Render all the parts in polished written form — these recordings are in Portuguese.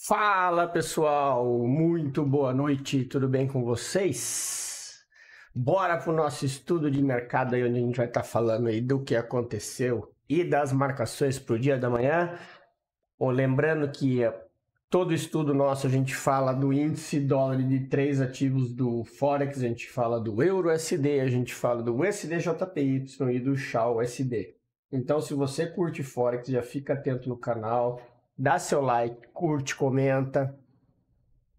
Fala pessoal, muito boa noite, tudo bem com vocês? Bora para o nosso estudo de mercado aí, onde a gente vai estar falando aí do que aconteceu e das marcações para o dia da manhã. Lembrando que todo estudo nosso a gente fala do índice dólar de 3 ativos do Forex, a gente fala do Euro USD, a gente fala do USD JPY e do Shao USD. Então se você curte Forex, já fica atento no canal. Dá seu like, curte, comenta,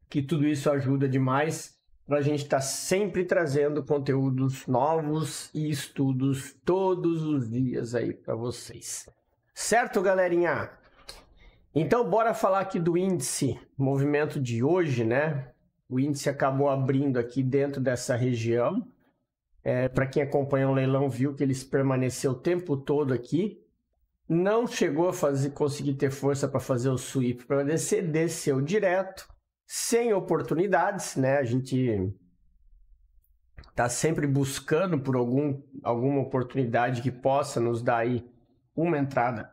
que tudo isso ajuda demais para a gente estar sempre trazendo conteúdos novos e estudos todos os dias aí para vocês. Certo, galerinha? Então, bora falar aqui do índice, movimento de hoje, né? O índice acabou abrindo aqui dentro dessa região. Para quem acompanha o leilão viu que ele permaneceu o tempo todo aqui. Não chegou a conseguir ter força para fazer o sweep para descer, desceu direto, sem oportunidades, né? A gente está sempre buscando por alguma oportunidade que possa nos dar aí uma entrada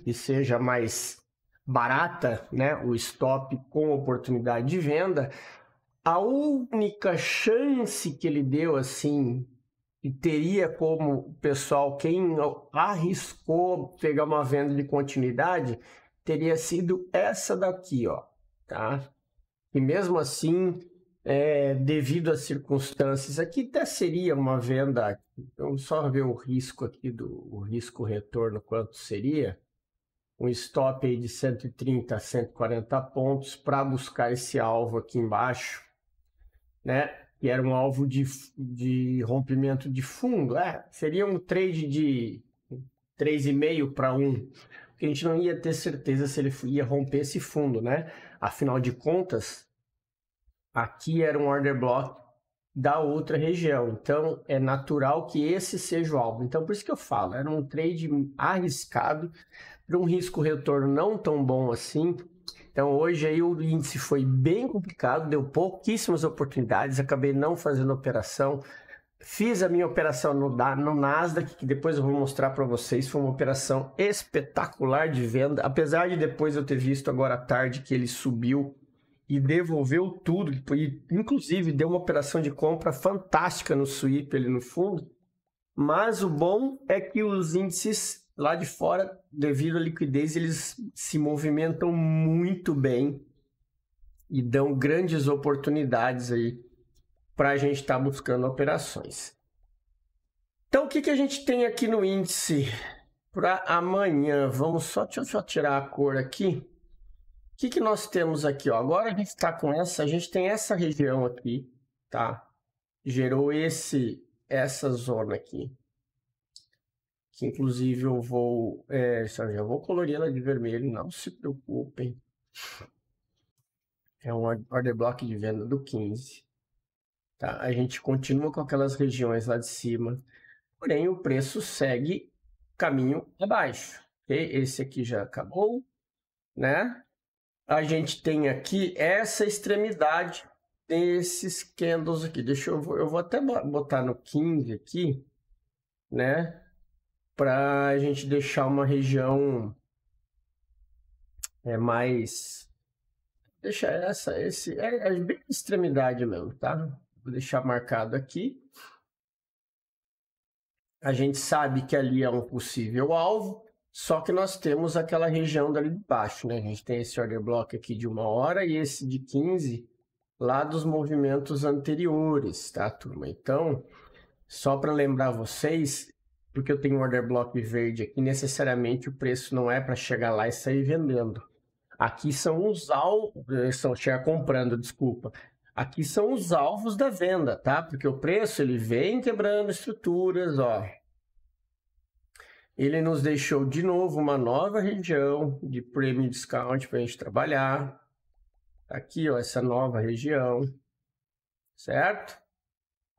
que seja mais barata, né? O stop com oportunidade de venda. A única chance que ele deu assim, e teria como o pessoal, quem arriscou pegar uma venda de continuidade, teria sido essa daqui, ó, tá? E mesmo assim, devido às circunstâncias, aqui até seria uma venda, vamos só ver o risco aqui, o risco retorno, quanto seria, um stop aí de 130 a 140 pontos para buscar esse alvo aqui embaixo, né? Que era um alvo de rompimento de fundo. Seria um trade de 3,5 para 1, porque a gente não ia ter certeza se ele ia romper esse fundo, né? Afinal de contas, aqui era um order block da outra região, então é natural que esse seja o alvo. Então, por isso que eu falo, era um trade arriscado, para um risco retorno não tão bom assim. Então hoje aí o índice foi bem complicado, deu pouquíssimas oportunidades, acabei não fazendo operação. Fiz a minha operação no Nasdaq, que depois eu vou mostrar para vocês, foi uma operação espetacular de venda, apesar de depois eu ter visto agora à tarde que ele subiu e devolveu tudo, e inclusive deu uma operação de compra fantástica no sweep ali no fundo. Mas o bom é que os índices lá de fora, devido à liquidez, eles se movimentam muito bem e dão grandes oportunidades aí para a gente estar buscando operações. Então, o que a gente tem aqui no índice para amanhã? Deixa eu só tirar a cor aqui. O que nós temos aqui? Ó? Agora a gente está com a gente tem essa região aqui, tá? Gerou essa zona aqui. Que inclusive eu vou, já vou colorir ela de vermelho, não se preocupem. É um order block de venda do 15. Tá? A gente continua com aquelas regiões lá de cima, porém o preço segue caminho abaixo. Okay? Esse aqui já acabou, né? A gente tem aqui essa extremidade desses candles aqui. Eu vou até botar no 15 aqui, né? Para a gente deixar uma região mais... Deixa é bem extremidade mesmo, tá? Vou deixar marcado aqui. A gente sabe que ali é um possível alvo, só que nós temos aquela região dali de baixo, né? A gente tem esse order block aqui de 1 hora e esse de 15 lá dos movimentos anteriores, tá, turma? Então, só para lembrar vocês... Porque eu tenho um order block verde aqui, necessariamente o preço não é para chegar lá e sair vendendo. Aqui são os alvos, chegar comprando, desculpa. Aqui são os alvos da venda, tá? Porque o preço ele vem quebrando estruturas, ó. Ele nos deixou de novo uma nova região de premium discount para a gente trabalhar. Aqui, ó, essa nova região, certo?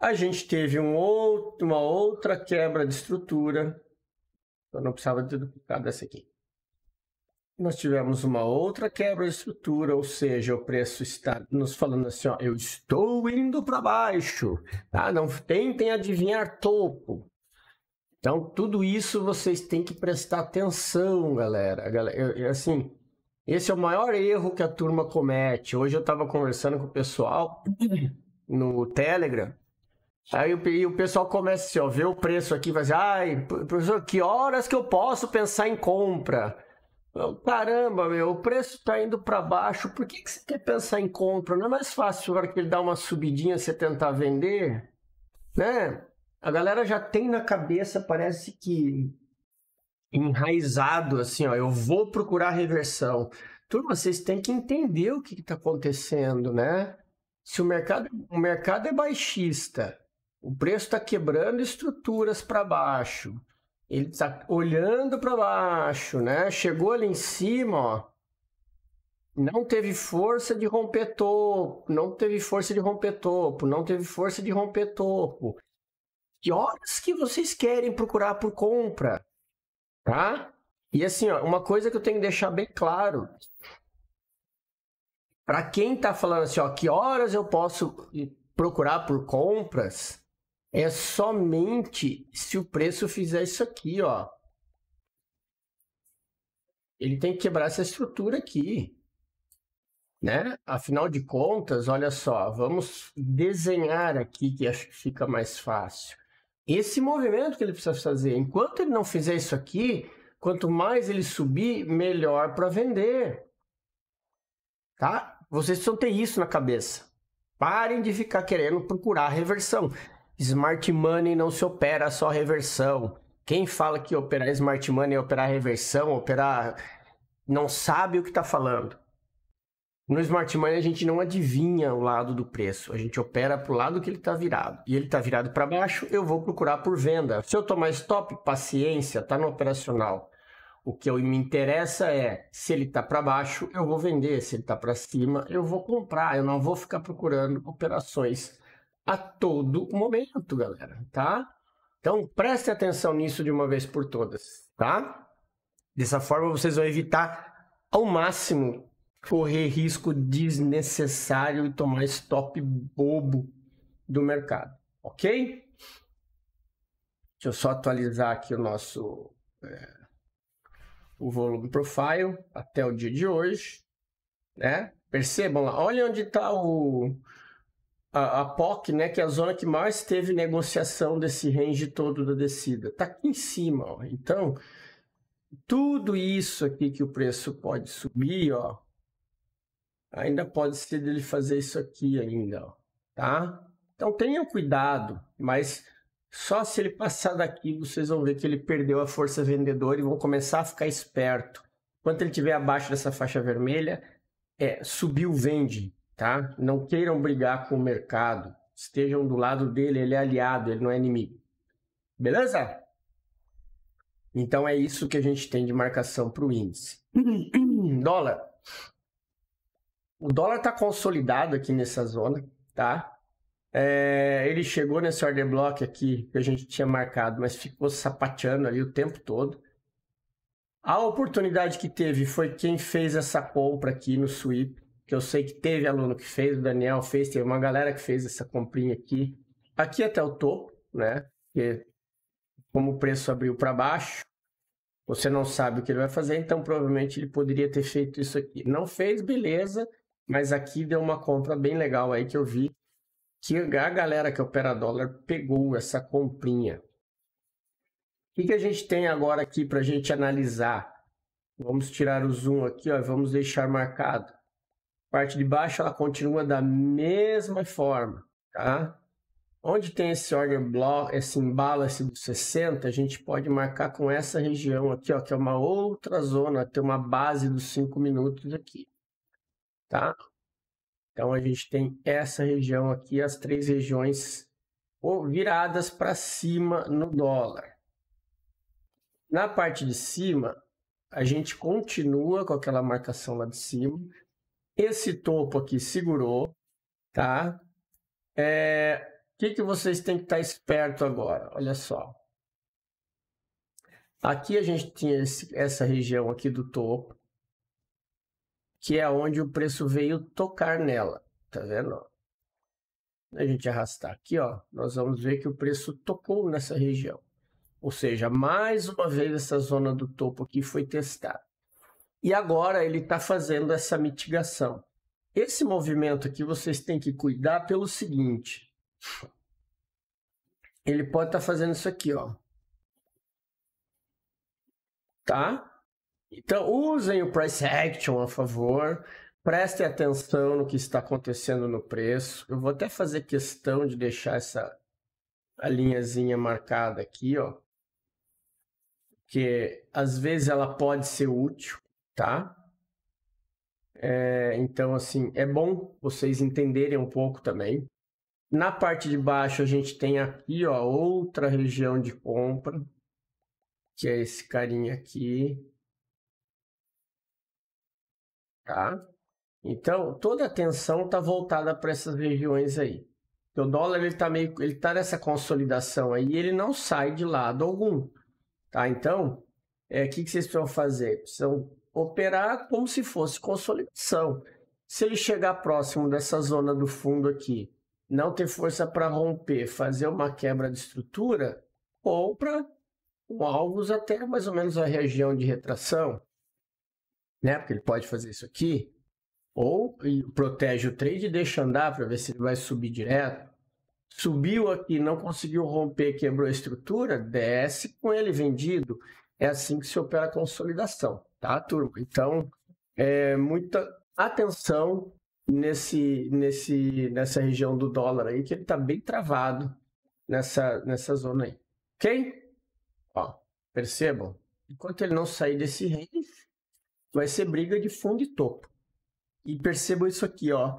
A gente teve uma outra quebra de estrutura. Eu não precisava ter duplicado essa aqui. Nós tivemos uma outra quebra de estrutura, ou seja, o preço está nos falando assim, ó, eu estou indo para baixo, tá? Não tentem adivinhar topo. Então, tudo isso vocês têm que prestar atenção, galera. Assim, Esse é o maior erro que a turma comete. Hoje eu estava conversando com o pessoal no Telegram. Aí o pessoal começa assim, ó, vê o preço aqui, vai dizer, ai, professor, que horas que eu posso pensar em compra? Caramba, meu, o preço está indo para baixo, por que você quer pensar em compra? Não é mais fácil, na hora que ele dá uma subidinha, você tentar vender? Né? A galera já tem na cabeça, parece que enraizado, assim, ó, eu vou procurar reversão. Turma, vocês têm que entender o que está acontecendo, né? Se o mercado é baixista, o preço está quebrando estruturas para baixo, ele está olhando para baixo, né? Chegou ali em cima, ó, não teve força de romper topo, não teve força de romper topo, não teve força de romper topo. Que horas que vocês querem procurar por compra, tá? E assim, ó, uma coisa que eu tenho que deixar bem claro, para quem está falando assim, ó, que horas eu posso procurar por compras, é somente se o preço fizer isso aqui, ó. Ele tem que quebrar essa estrutura aqui, né? Afinal de contas, olha só, vamos desenhar aqui que acho que fica mais fácil. Esse movimento que ele precisa fazer, enquanto ele não fizer isso aqui, quanto mais ele subir, melhor para vender, tá? Vocês precisam ter isso na cabeça. Parem de ficar querendo procurar reversão. Smart Money não se opera só reversão. Quem fala que operar Smart Money é operar reversão, não sabe o que está falando. No Smart Money a gente não adivinha o lado do preço, a gente opera para o lado que ele está virado. E ele está virado para baixo, eu vou procurar por venda. Se eu tomar stop, paciência, está no operacional. O que me interessa é, se ele está para baixo, eu vou vender. Se ele está para cima, eu vou comprar. Eu não vou ficar procurando operações a todo momento, galera, tá? Então, preste atenção nisso de uma vez por todas, tá? Dessa forma, vocês vão evitar ao máximo correr risco desnecessário e tomar stop bobo do mercado, ok? Deixa eu só atualizar aqui o nosso o volume profile até o dia de hoje, né? Percebam lá, olha onde está a POC, né? Que é a zona que mais teve negociação desse range todo da descida. Está aqui em cima, ó. Então, tudo isso aqui que o preço pode subir, ó, ainda pode ser dele fazer isso aqui ainda, ó, tá? Então tenham cuidado, mas só se ele passar daqui vocês vão ver que ele perdeu a força vendedora e vão começar a ficar esperto. Enquanto ele estiver abaixo dessa faixa vermelha, subiu, vende, tá? Não queiram brigar com o mercado, estejam do lado dele, ele é aliado, ele não é inimigo. Beleza? Então é isso que a gente tem de marcação para o índice. Dólar. O dólar está consolidado aqui nessa zona, tá? Ele chegou nesse order block aqui que a gente tinha marcado, mas ficou sapateando ali o tempo todo. A oportunidade que teve foi quem fez essa compra aqui no Sweep, que eu sei que teve aluno que fez, o Daniel fez, teve uma galera que fez essa comprinha aqui até o topo, né? Porque como o preço abriu para baixo, você não sabe o que ele vai fazer, então provavelmente ele poderia ter feito isso aqui. Não fez, beleza, mas aqui deu uma compra bem legal aí que eu vi, que a galera que opera dólar pegou essa comprinha. O que a gente tem agora aqui para a gente analisar? Vamos tirar o zoom aqui, ó, vamos deixar marcado. A parte de baixo ela continua da mesma forma, tá? Onde tem esse order block, esse imbalance do 60, a gente pode marcar com essa região aqui, ó, que é uma outra zona, tem uma base dos 5 minutos aqui, tá? Então a gente tem essa região aqui, as 3 regiões viradas para cima no dólar. Na parte de cima, a gente continua com aquela marcação lá de cima. Esse topo aqui segurou, tá? O que vocês têm que estar esperto agora? Olha só. Aqui a gente tinha essa região aqui do topo, que é onde o preço veio tocar nela, tá vendo? A gente arrastar aqui, ó, nós vamos ver que o preço tocou nessa região. Ou seja, mais uma vez essa zona do topo aqui foi testada. E agora ele está fazendo essa mitigação. Esse movimento aqui vocês têm que cuidar pelo seguinte. Ele pode estar fazendo isso aqui, ó. Tá? Então, usem o Price Action a favor. Prestem atenção no que está acontecendo no preço. Eu vou até fazer questão de deixar a linhazinha marcada aqui, ó. Porque às vezes ela pode ser útil, tá? Então, assim, é bom vocês entenderem um pouco também. Na parte de baixo a gente tem aqui, ó, outra região de compra, que é esse carinha aqui, tá? Então, toda a atenção está voltada para essas regiões aí. O dólar ele tá nessa consolidação aí, ele não sai de lado algum, tá? Então, o que vocês precisam fazer? Precisam operar como se fosse consolidação. Se ele chegar próximo dessa zona do fundo aqui, não ter força para romper, fazer uma quebra de estrutura, compra com alvos até mais ou menos a região de retração, né? Porque ele pode fazer isso aqui, ou protege o trade e deixa andar para ver se ele vai subir direto. Subiu aqui, não conseguiu romper, quebrou a estrutura, desce com ele vendido. É assim que se opera a consolidação, tá, turma? Então, muita atenção nessa região do dólar aí, que ele está bem travado nessa zona aí. Ok? Ó, percebam? Enquanto ele não sair desse range, vai ser briga de fundo e topo. E percebam isso aqui, ó.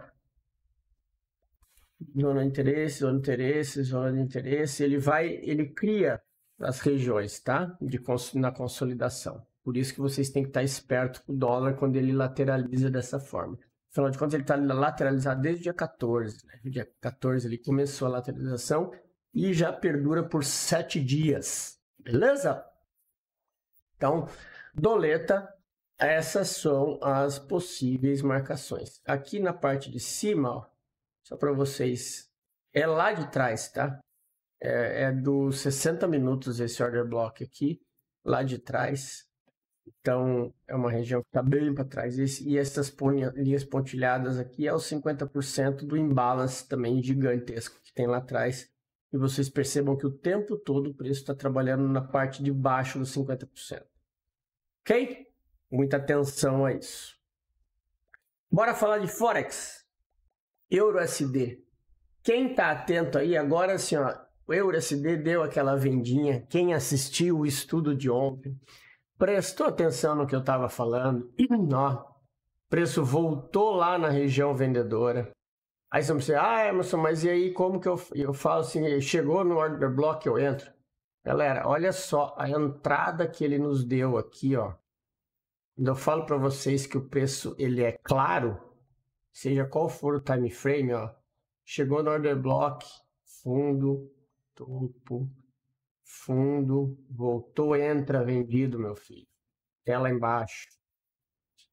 Zona de interesse, zona de interesse, zona de interesse. Ele cria as regiões, tá? Na consolidação. Por isso que vocês têm que estar esperto com o dólar quando ele lateraliza dessa forma. Afinal de contas, ele está lateralizado desde o dia 14. Né? No dia 14 ele começou a lateralização e já perdura por 7 dias. Beleza? Então, doleta, essas são as possíveis marcações. Aqui na parte de cima, ó, só para vocês, é lá de trás, tá? É dos 60 minutos esse order block aqui, lá de trás. Então, é uma região que está bem para trás. E essas linhas pontilhadas aqui é os 50% do imbalance também gigantesco que tem lá atrás. E vocês percebam que o tempo todo o preço está trabalhando na parte de baixo dos 50%. Ok? Muita atenção a isso. Bora falar de Forex. EURUSD. Quem está atento aí, agora assim, ó, o EURUSD deu aquela vendinha. Quem assistiu o estudo de ontem, prestou atenção no que eu estava falando. Ó, preço voltou lá na região vendedora. Aí você vai dizer, Emerson, mas e aí como que eu falo assim, chegou no order block, eu entro? Galera, olha só a entrada que ele nos deu aqui, ó. Quando eu falo para vocês que o preço ele é claro, seja qual for o time frame, ó, chegou no order block, fundo, topo, fundo, voltou, entra, vendido, meu filho. Tela embaixo.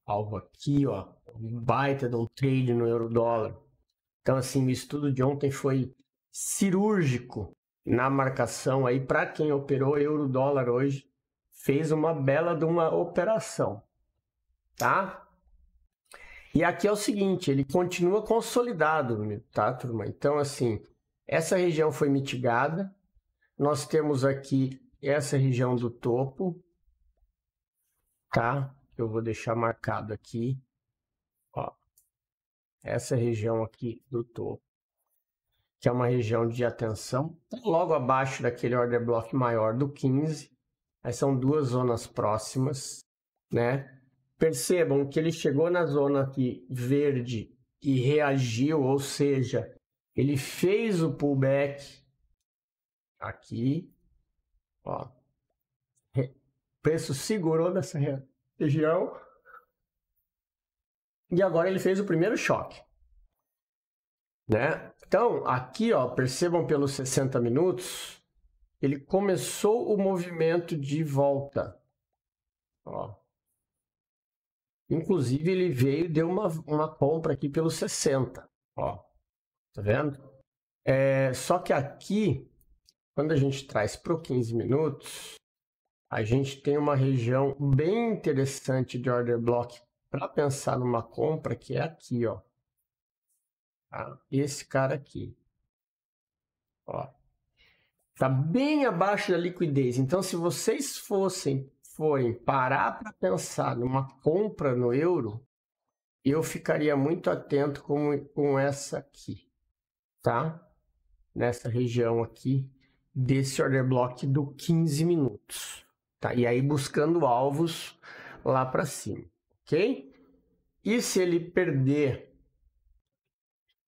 Alvo aqui, ó, um baita de um trade no euro-dólar. Então, assim, o estudo de ontem foi cirúrgico na marcação aí. Para quem operou euro-dólar hoje, fez uma bela de uma operação, tá? E aqui é o seguinte, ele continua consolidado, tá, turma? Então, assim, essa região foi mitigada. Nós temos aqui essa região do topo, tá? Eu vou deixar marcado aqui, ó. Essa região aqui do topo, que é uma região de atenção, logo abaixo daquele order block maior do 15. Aí são duas zonas próximas, né? Percebam que ele chegou na zona aqui verde e reagiu, ou seja, ele fez o pullback aqui, ó. O preço segurou nessa região e agora ele fez o primeiro choque, né? Então, aqui, ó, percebam pelos 60 minutos, ele começou o movimento de volta, ó. Inclusive, ele veio e deu uma compra aqui pelos 60, ó. Tá vendo? Só que aqui, quando a gente traz para o 15 minutos, a gente tem uma região bem interessante de order block para pensar numa compra, que é aqui, ó. Tá? Esse cara aqui. Ó. Tá bem abaixo da liquidez. Então, se vocês forem parar para pensar numa compra no euro, eu ficaria muito atento com essa aqui, tá? Nessa região aqui, desse order block do 15 minutos, tá? E aí buscando alvos lá para cima, ok? E se ele perder,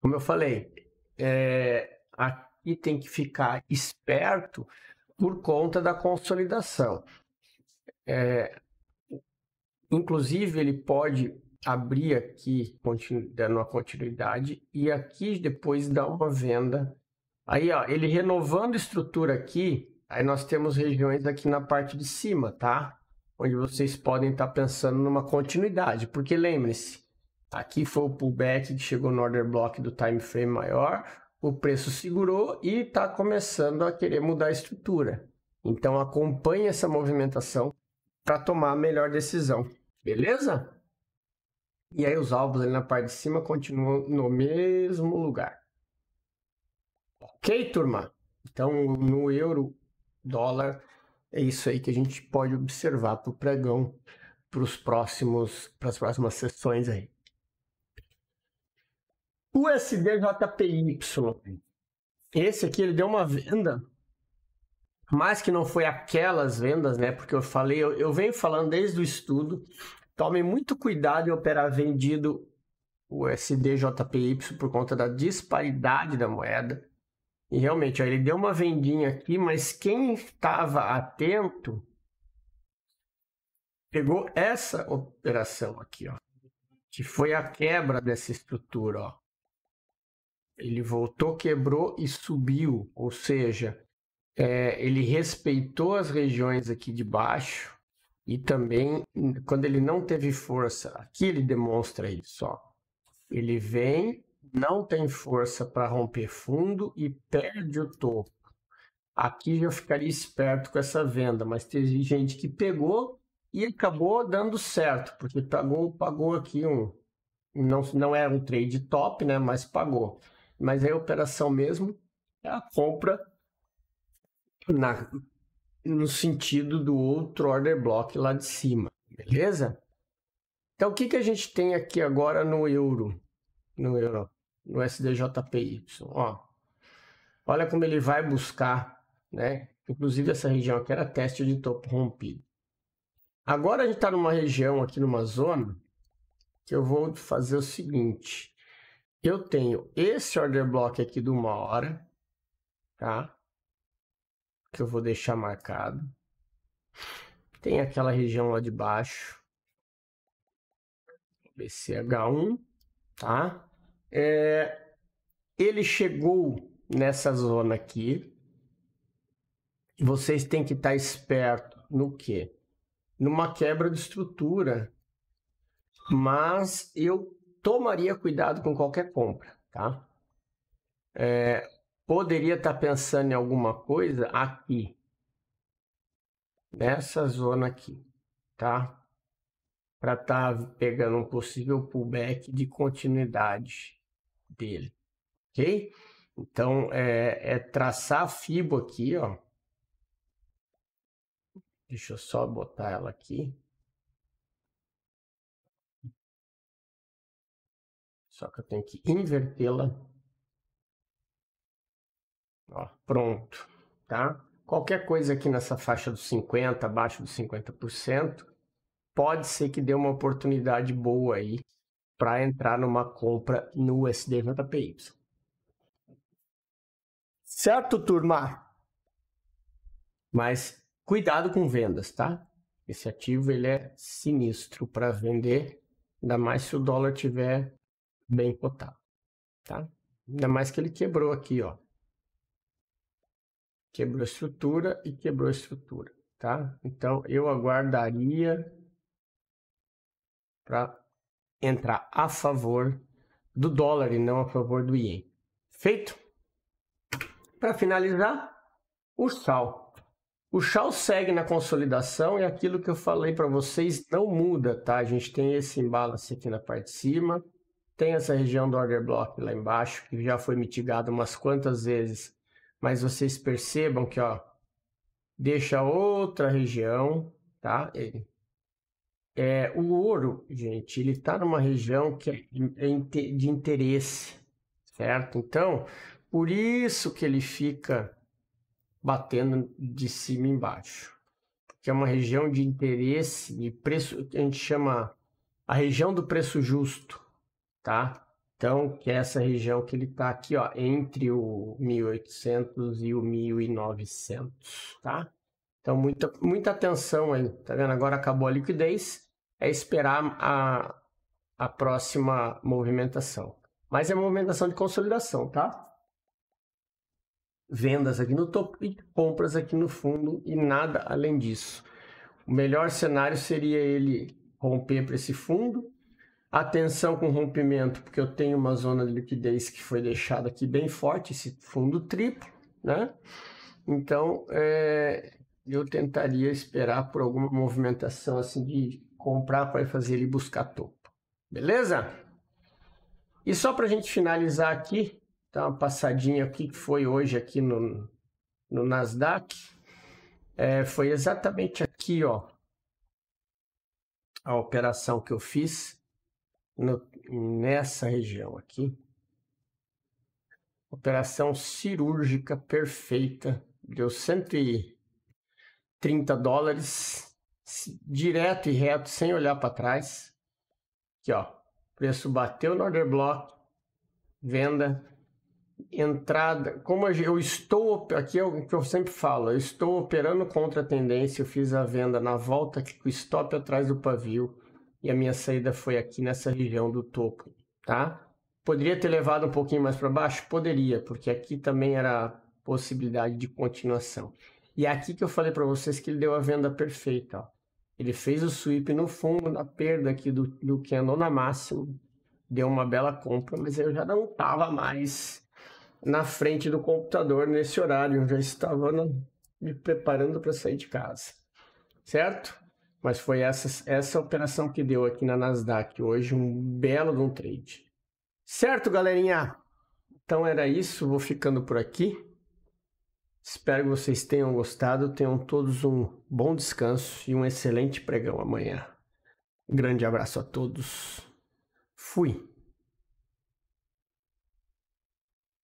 como eu falei, aqui tem que ficar esperto por conta da consolidação. Inclusive, ele pode abrir aqui, dando uma continuidade, e aqui depois dar uma venda. Aí, ó, ele renovando a estrutura aqui, aí nós temos regiões aqui na parte de cima, tá? Onde vocês podem estar pensando numa continuidade, porque lembre-se, aqui foi o pullback que chegou no order block do time frame maior, o preço segurou e está começando a querer mudar a estrutura. Então acompanhe essa movimentação para tomar a melhor decisão, beleza? E aí os alvos ali na parte de cima continuam no mesmo lugar. Ok, turma? Então no euro, dólar, é isso aí que a gente pode observar para o pregão, para as próximas sessões aí. O USD-JPY, esse aqui ele deu uma venda, mas que não foi aquelas vendas, né? Porque eu falei, eu venho falando desde o estudo, tomem muito cuidado em operar vendido o USD-JPY por conta da disparidade da moeda. E realmente, ó, ele deu uma vendinha aqui, mas quem estava atento pegou essa operação aqui, ó, que foi a quebra dessa estrutura, ó. Ele voltou, quebrou e subiu, ou seja, ele respeitou as regiões aqui de baixo e também, quando ele não teve força, aqui ele demonstra isso, ó. Ele vem, não tem força para romper fundo e perde o topo. Aqui já ficaria esperto com essa venda, mas teve gente que pegou e acabou dando certo, porque pagou aqui não era um trade top, né, mas pagou. Mas a operação mesmo é a compra no sentido do outro order block lá de cima, beleza? Então o que a gente tem aqui agora no SDJPY? Ó, olha como ele vai buscar, né? Inclusive essa região aqui era teste de topo rompido. Agora a gente está numa região aqui, numa zona, que eu vou fazer o seguinte. Eu tenho esse order block aqui de 1 hora, tá? Que eu vou deixar marcado. Tem aquela região lá de baixo. BCH1, tá? Ele chegou nessa zona aqui. Vocês têm que estar esperto no quê? Numa quebra de estrutura. Mas eu tomaria cuidado com qualquer compra, tá? Poderia estar pensando em alguma coisa aqui, nessa zona aqui, tá? Para estar pegando um possível pullback de continuidade dele, ok? Então, traçar a FIBO aqui, ó. Deixa eu só botar ela aqui. Só que eu tenho que invertê-la. Ó, pronto, tá? Qualquer coisa aqui nessa faixa dos 50%, abaixo dos 50%, pode ser que dê uma oportunidade boa aí para entrar numa compra no USD-JPY. Certo, turma? Mas cuidado com vendas, tá? Esse ativo ele é sinistro para vender, ainda mais se o dólar tiver bem cotado, tá? Ainda mais que ele quebrou aqui, ó. Quebrou a estrutura e quebrou a estrutura, tá? Então eu aguardaria para entrar a favor do dólar e não a favor do ien. Feito? Para finalizar, o sal. O Shao segue na consolidação e aquilo que eu falei para vocês não muda, tá? A gente tem esse imbalance aqui na parte de cima, tem essa região do order block lá embaixo, que já foi mitigado umas quantas vezes, mas vocês percebam que, ó, deixa outra região, tá? O ouro, gente, ele tá numa região que é de interesse, certo? Então, por isso que ele fica batendo de cima e embaixo, que é uma região de interesse de preço, que a gente chama a região do preço justo, tá? Então, que é essa região que ele tá aqui, ó, entre o 1.800 e o 1.900, tá? Então, muita atenção aí, tá vendo? Agora acabou a liquidez, é esperar a próxima movimentação. Mas é movimentação de consolidação, tá? Vendas aqui no topo e compras aqui no fundo e nada além disso. O melhor cenário seria ele romper para esse fundo. Atenção com rompimento, porque eu tenho uma zona de liquidez que foi deixada aqui bem forte, esse fundo triplo, né? Então, eu tentaria esperar por alguma movimentação assim de comprar para fazer ele buscar topo. Beleza? E só para a gente finalizar aqui, dar uma passadinha aqui que foi hoje aqui no Nasdaq. Foi exatamente aqui, ó, a operação que eu fiz nessa região aqui. Operação cirúrgica perfeita, deu 130 dólares, direto e reto, sem olhar para trás. Aqui, ó, preço bateu no order block, venda, entrada. Como eu estou, aqui é o que eu sempre falo, eu estou operando contra a tendência, eu fiz a venda na volta aqui com o stop atrás do pavio e a minha saída foi aqui nessa região do topo, tá? Poderia ter levado um pouquinho mais para baixo? Poderia, porque aqui também era possibilidade de continuação. E é aqui que eu falei para vocês que ele deu a venda perfeita, ó. Ele fez o sweep no fundo, na perda aqui do candle na máxima, deu uma bela compra, mas eu já não estava mais na frente do computador nesse horário, eu já estava me preparando para sair de casa, certo? Mas foi essa operação que deu aqui na Nasdaq hoje, um belo de um trade. Certo, galerinha? Então era isso, vou ficando por aqui. Espero que vocês tenham gostado, tenham todos um bom descanso e um excelente pregão amanhã. Um grande abraço a todos. Fui!